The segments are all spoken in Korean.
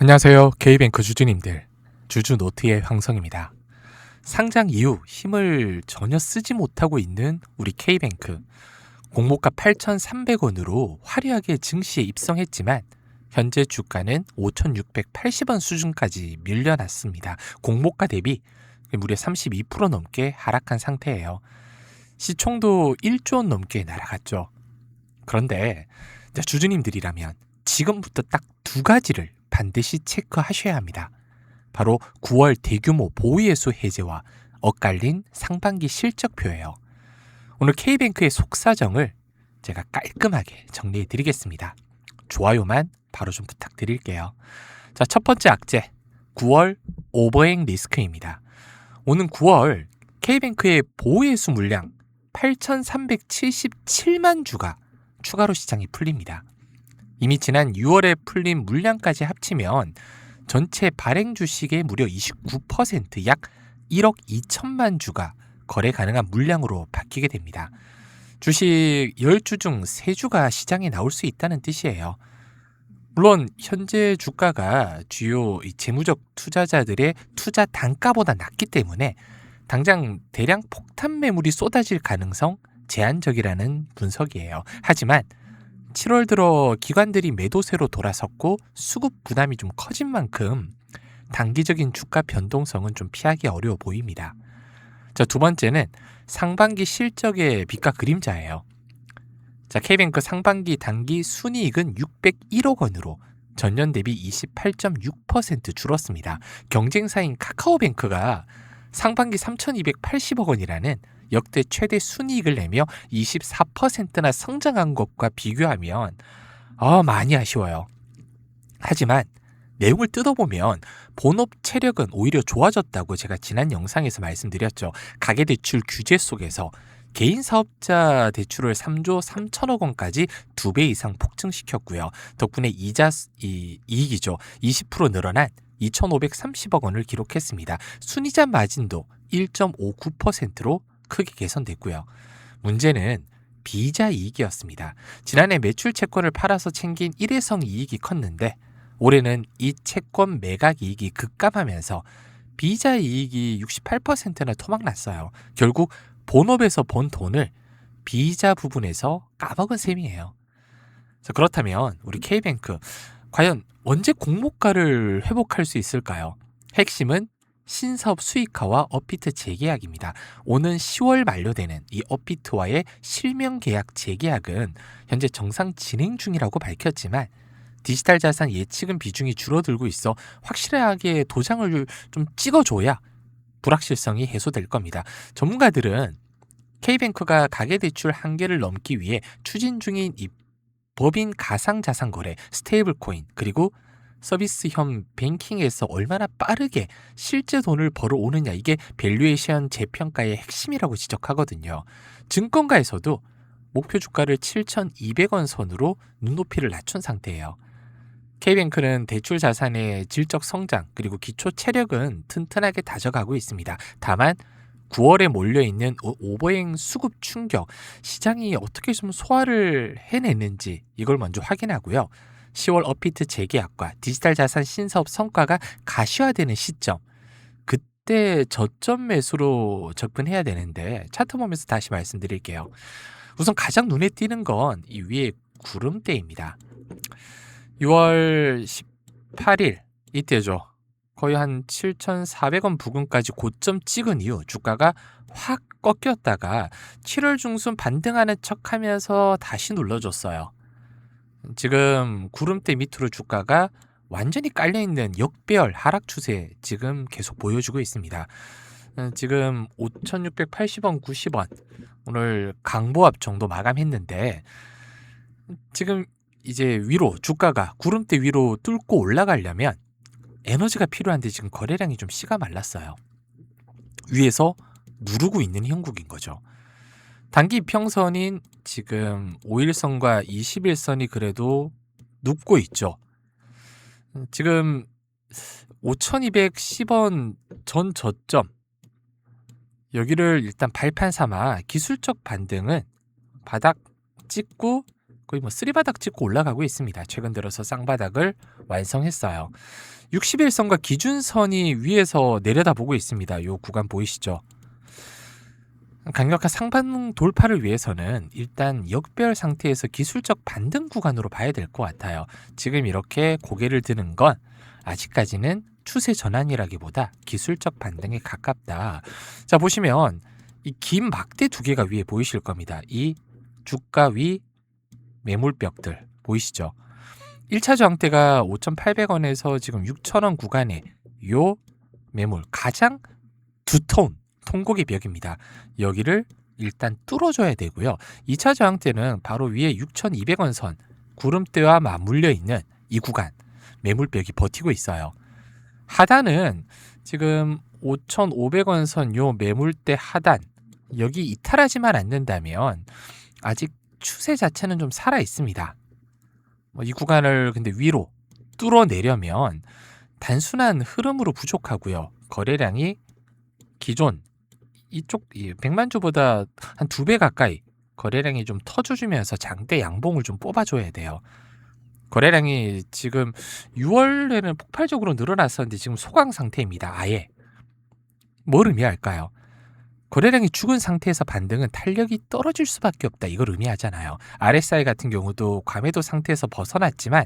안녕하세요. K뱅크 주주님들. 주주노트의 황성입니다. 상장 이후 힘을 전혀 쓰지 못하고 있는 우리 K뱅크. 공모가 8,300원으로 화려하게 증시에 입성했지만 현재 주가는 5,680원 수준까지 밀려났습니다. 공모가 대비 무려 32% 넘게 하락한 상태예요. 시총도 1조 원 넘게 날아갔죠. 그런데 주주님들이라면 지금부터 딱 두 가지를 반드시 체크하셔야 합니다. 바로 9월 대규모 보유예수 해제와 엇갈린 상반기 실적표예요. 오늘 K뱅크의 속사정을 제가 깔끔하게 정리해 드리겠습니다. 좋아요만 바로 좀 부탁드릴게요. 자, 첫 번째 악재, 9월 오버행 리스크입니다. 오는 9월 K뱅크의 보유예수 물량 8,377만 주가 추가로 시장이 풀립니다. 이미 지난 6월에 풀린 물량까지 합치면 전체 발행 주식의 무려 29%, 약 1억 2천만 주가 거래 가능한 물량으로 바뀌게 됩니다. 주식 10주 중 3주가 시장에 나올 수 있다는 뜻이에요. 물론 현재 주가가 주요 재무적 투자자들의 투자 단가보다 낮기 때문에 당장 대량 폭탄 매물이 쏟아질 가능성 제한적이라는 분석이에요. 하지만 7월 들어 기관들이 매도세로 돌아섰고 수급 부담이 좀 커진 만큼 단기적인 주가 변동성은 좀 피하기 어려워 보입니다. 자, 두 번째는 상반기 실적의 빛과 그림자예요. 자, K뱅크 상반기 단기 순이익은 601억 원으로 전년 대비 28.6% 줄었습니다. 경쟁사인 카카오뱅크가 상반기 3,280억 원이라는 역대 최대 순이익을 내며 24%나 성장한 것과 비교하면 많이 아쉬워요. 하지만 내용을 뜯어보면 본업 체력은 오히려 좋아졌다고 제가 지난 영상에서 말씀드렸죠. 가계대출 규제 속에서 개인 사업자 대출을 3조 3천억 원까지 2배 이상 폭증시켰고요. 덕분에 이익이죠. 20% 늘어난 2,530억 원을 기록했습니다. 순이자 마진도 1.59%로 크게 개선됐고요. 문제는 비자 이익이었습니다. 지난해 매출 채권을 팔아서 챙긴 일회성 이익이 컸는데 올해는 이 채권 매각 이익이 급감하면서 비자 이익이 68%나 토막났어요. 결국 본업에서 번 돈을 비자 부분에서 까먹은 셈이에요. 자, 그렇다면 우리 K뱅크 과연 언제 공모가를 회복할 수 있을까요? 핵심은 신사업 수익화와 업비트 재계약입니다. 오는 10월 만료되는 이 업비트와의 실명 계약 재계약은 현재 정상 진행 중이라고 밝혔지만 디지털 자산 예치금 비중이 줄어들고 있어 확실하게 도장을 좀 찍어줘야 불확실성이 해소될 겁니다. 전문가들은 K뱅크가 가계대출 한계를 넘기 위해 추진 중인 이 법인 가상자산 거래, 스테이블코인, 그리고 서비스형 뱅킹에서 얼마나 빠르게 실제 돈을 벌어오느냐, 이게 밸류에이션 재평가의 핵심이라고 지적하거든요. 증권가에서도 목표 주가를 7,200원 선으로 눈높이를 낮춘 상태예요. K뱅크는 대출 자산의 질적 성장 그리고 기초 체력은 튼튼하게 다져가고 있습니다. 다만 9월에 몰려있는 오버행 수급 충격, 시장이 어떻게 좀 소화를 해냈는지 이걸 먼저 확인하고요. 10월 업비트 재계약과 디지털 자산 신사업 성과가 가시화되는 시점, 그때 저점 매수로 접근해야 되는데 차트 보면서 다시 말씀드릴게요. 우선 가장 눈에 띄는 건 이 위에 구름대입니다. 6월 18일 이때죠. 거의 한 7,400원 부근까지 고점 찍은 이후 주가가 확 꺾였다가 7월 중순 반등하는 척하면서 다시 눌러줬어요. 지금 구름대 밑으로 주가가 완전히 깔려있는 역배열 하락 추세 지금 계속 보여주고 있습니다. 지금 5,680원, 90원 오늘 강보합 정도 마감했는데 지금 이제 위로 주가가 구름대 위로 뚫고 올라가려면 에너지가 필요한데 지금 거래량이 좀 씨가 말랐어요. 위에서 누르고 있는 형국인 거죠. 단기 평선인 지금 5일선과 21선이 그래도 눕고 있죠. 지금 5,210원 전 저점 여기를 일단 발판 삼아 기술적 반등은 바닥 찍고 거의 뭐 쓰리바닥 찍고 올라가고 있습니다. 최근 들어서 쌍바닥을 완성했어요. 60일선과 기준선이 위에서 내려다보고 있습니다. 이 구간 보이시죠? 강력한 상반 돌파를 위해서는 일단 역배열 상태에서 기술적 반등 구간으로 봐야 될 것 같아요. 지금 이렇게 고개를 드는 건 아직까지는 추세 전환이라기보다 기술적 반등에 가깝다. 자, 보시면 이 긴 막대 두 개가 위에 보이실 겁니다. 이 주가 위 매물벽들 보이시죠? 1차 저항대가 5,800원에서 지금 6,000원 구간에 요 매물 가장 두터운 통곡의 벽입니다. 여기를 일단 뚫어줘야 되고요. 2차 저항대는 바로 위에 6,200원 선 구름대와 맞물려 있는 이 구간 매물벽이 버티고 있어요. 하단은 지금 5,500원 선 요 매물대 하단 여기 이탈하지만 않는다면 아직 추세 자체는 좀 살아 있습니다. 이 구간을 근데 위로 뚫어내려면 단순한 흐름으로 부족하고요. 거래량이 기존 이쪽 100만 주보다 한 2배 가까이 거래량이 좀 터져주면서 장대 양봉을 좀 뽑아줘야 돼요. 거래량이 지금 6월에는 폭발적으로 늘어났었는데 지금 소강 상태입니다. 아예. 뭘 의미할까요? 거래량이 죽은 상태에서 반등은 탄력이 떨어질 수밖에 없다. 이걸 의미하잖아요. RSI 같은 경우도 과매도 상태에서 벗어났지만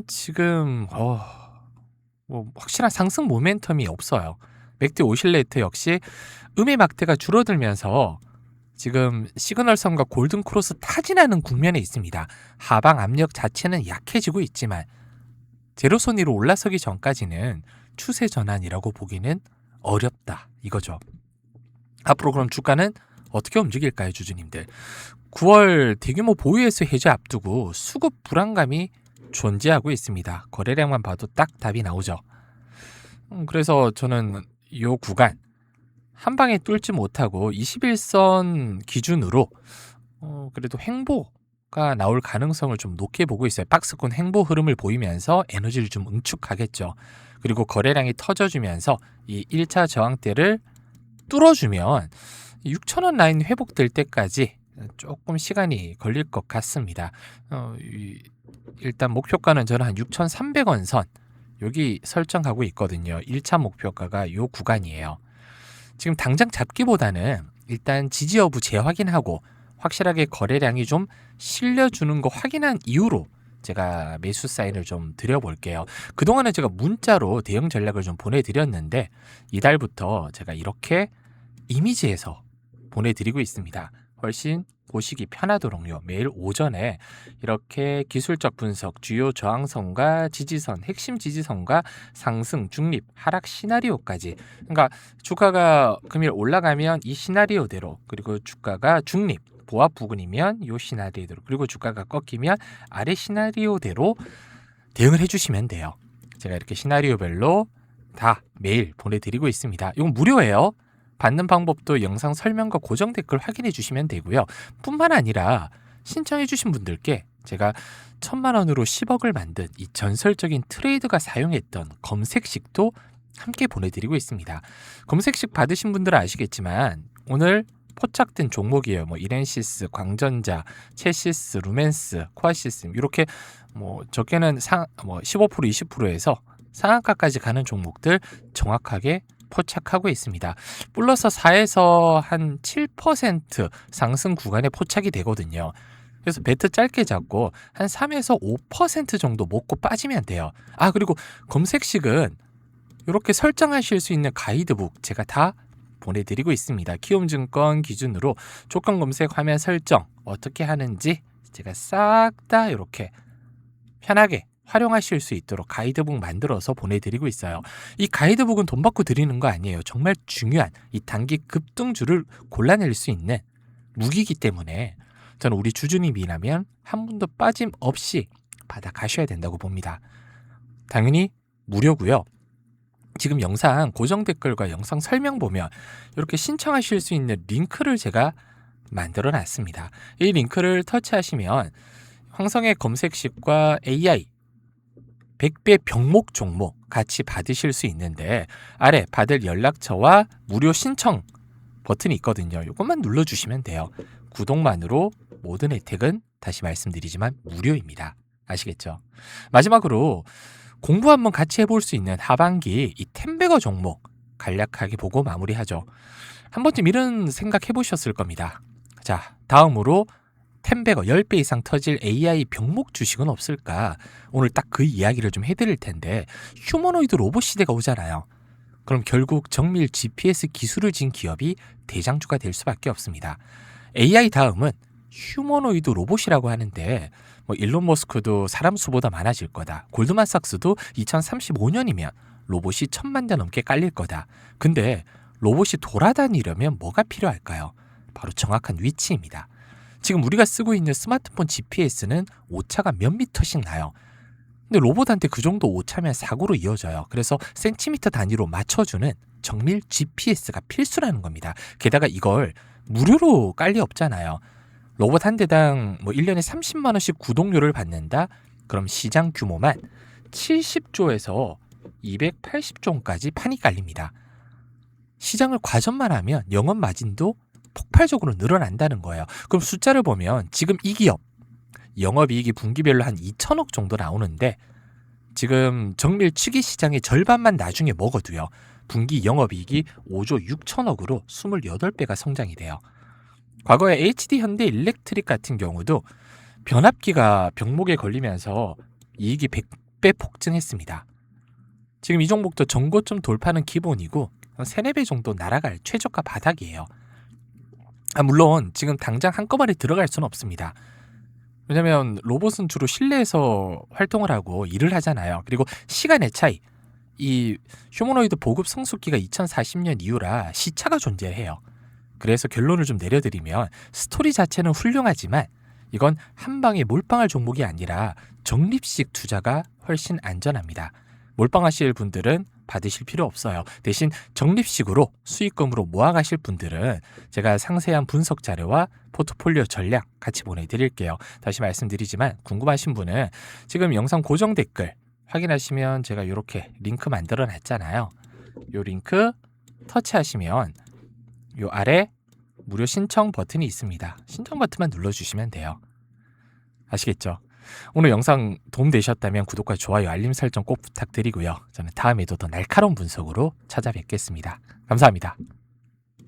지금 뭐 확실한 상승 모멘텀이 없어요. 맥디 오실레이터 역시 음의 막대가 줄어들면서 지금 시그널선과 골든 크로스 타진하는 국면에 있습니다. 하방 압력 자체는 약해지고 있지만 제로선 위로 올라서기 전까지는 추세 전환이라고 보기는 어렵다 이거죠. 앞으로 그럼 주가는 어떻게 움직일까요, 주주님들? 9월 대규모 보유에서 해제 앞두고 수급 불안감이 존재하고 있습니다. 거래량만 봐도 딱 답이 나오죠. 그래서 저는 이 구간 한 방에 뚫지 못하고 21선 기준으로 그래도 횡보가 나올 가능성을 좀 높게 보고 있어요. 박스권 횡보 흐름을 보이면서 에너지를 좀 응축하겠죠. 그리고 거래량이 터져주면서 이 1차 저항대를 뚫어주면 6,000원 라인 회복될 때까지 조금 시간이 걸릴 것 같습니다. 일단 목표가는 저는 한 6,300원 선 여기 설정하고 있거든요. 1차 목표가가 요 구간이에요. 지금 당장 잡기보다는 일단 지지 여부 재확인하고 확실하게 거래량이 좀 실려주는 거 확인한 이후로 제가 매수 사인을 좀 드려볼게요. 그동안은 제가 문자로 대응 전략을 좀 보내드렸는데 이달부터 제가 이렇게 이미지에서 보내드리고 있습니다. 훨씬 보시기 편하도록요. 매일 오전에 이렇게 기술적 분석, 주요 저항선과 지지선, 핵심 지지선과 상승, 중립, 하락 시나리오까지. 그러니까 주가가 금일 올라가면 이 시나리오대로, 그리고 주가가 중립, 보합 부근이면 이 시나리오대로, 그리고 주가가 꺾이면 아래 시나리오대로 대응을 해주시면 돼요. 제가 이렇게 시나리오별로 다 매일 보내드리고 있습니다. 이건 무료예요. 받는 방법도 영상 설명과 고정 댓글 확인해 주시면 되고요. 뿐만 아니라 신청해 주신 분들께 제가 1,000만 원으로 10억을 만든 이 전설적인 트레이드가 사용했던 검색식도 함께 보내드리고 있습니다. 검색식 받으신 분들은 아시겠지만 오늘 포착된 종목이에요. 뭐 이렌시스, 광전자, 체시스, 루멘스, 코아시스 이렇게 뭐 적게는 15% 20%에서 상한가까지 가는 종목들 정확하게 포착하고 있습니다. 플러스 4에서 한 7% 상승 구간에 포착이 되거든요. 그래서 배트 짧게 잡고 한 3에서 5% 정도 먹고 빠지면 돼요. 그리고 검색식은 이렇게 설정하실 수 있는 가이드북 제가 다 보내드리고 있습니다. 키움증권 기준으로 조건 검색 화면 설정 어떻게 하는지 제가 싹 다 이렇게 편하게 활용하실 수 있도록 가이드북 만들어서 보내드리고 있어요. 이 가이드북은 돈 받고 드리는 거 아니에요. 정말 중요한 이 단기 급등주를 골라낼 수 있는 무기이기 때문에 저는 우리 주주님이라면 한 분도 빠짐없이 받아가셔야 된다고 봅니다. 당연히 무료고요. 지금 영상 고정 댓글과 영상 설명 보면 이렇게 신청하실 수 있는 링크를 제가 만들어 놨습니다. 이 링크를 터치하시면 황성의 검색식과 AI 100배 병목 종목 같이 받으실 수 있는데 아래 받을 연락처와 무료 신청 버튼이 있거든요. 이것만 눌러주시면 돼요. 구독만으로 모든 혜택은 다시 말씀드리지만 무료입니다. 아시겠죠? 마지막으로 공부 한번 같이 해볼 수 있는 하반기 이 템베거 종목 간략하게 보고 마무리하죠. 한 번쯤 이런 생각 해보셨을 겁니다. 자, 다음으로 템베거 10배 이상 터질 AI 병목 주식은 없을까? 오늘 딱 그 이야기를 좀 해드릴 텐데, 휴머노이드 로봇 시대가 오잖아요. 그럼 결국 정밀 GPS 기술을 진 기업이 대장주가 될 수밖에 없습니다. AI 다음은 휴머노이드 로봇이라고 하는데, 일론 머스크도 사람 수보다 많아질 거다. 골드만삭스도 2035년이면 로봇이 1000만 대 넘게 깔릴 거다. 근데 로봇이 돌아다니려면 뭐가 필요할까요? 바로 정확한 위치입니다. 지금 우리가 쓰고 있는 스마트폰 GPS는 오차가 몇 미터씩 나요. 근데 로봇한테 그 정도 오차면 사고로 이어져요. 그래서 센티미터 단위로 맞춰주는 정밀 GPS가 필수라는 겁니다. 게다가 이걸 무료로 깔 리 없잖아요. 로봇 한 대당 1년에 30만 원씩 구독료를 받는다? 그럼 시장 규모만 70조에서 280조까지 판이 깔립니다. 시장을 과점만 하면 영업 마진도 폭발적으로 늘어난다는 거예요. 그럼 숫자를 보면 지금 이 기업 영업이익이 분기별로 한 2천억 정도 나오는데 지금 정밀 취기 시장의 절반만 나중에 먹어도요. 분기 영업이익이 5조 6천억으로 28배가 성장이 돼요. 과거에 HD 현대 일렉트릭 같은 경우도 변압기가 병목에 걸리면서 이익이 100배 폭증했습니다. 지금 이 종목도 전고점 돌파는 기본이고 3, 4배 정도 날아갈 최저가 바닥이에요. 물론 지금 당장 한꺼번에 들어갈 수는 없습니다. 왜냐면 로봇은 주로 실내에서 활동을 하고 일을 하잖아요. 그리고 시간의 차이, 이 휴머노이드 보급 성숙기가 2040년 이후라 시차가 존재해요. 그래서 결론을 좀 내려드리면 스토리 자체는 훌륭하지만 이건 한 방에 몰빵할 종목이 아니라 적립식 투자가 훨씬 안전합니다. 몰빵하실 분들은 받으실 필요 없어요. 대신 적립식으로 수익금으로 모아가실 분들은 제가 상세한 분석 자료와 포트폴리오 전략 같이 보내드릴게요. 다시 말씀드리지만 궁금하신 분은 지금 영상 고정 댓글 확인하시면 제가 이렇게 링크 만들어 놨잖아요. 이 링크 터치하시면 이 아래 무료 신청 버튼이 있습니다. 신청 버튼만 눌러주시면 돼요. 아시겠죠? 오늘 영상 도움되셨다면 구독과 좋아요, 알림 설정 꼭 부탁드리고요. 저는 다음에도 더 날카로운 분석으로 찾아뵙겠습니다. 감사합니다.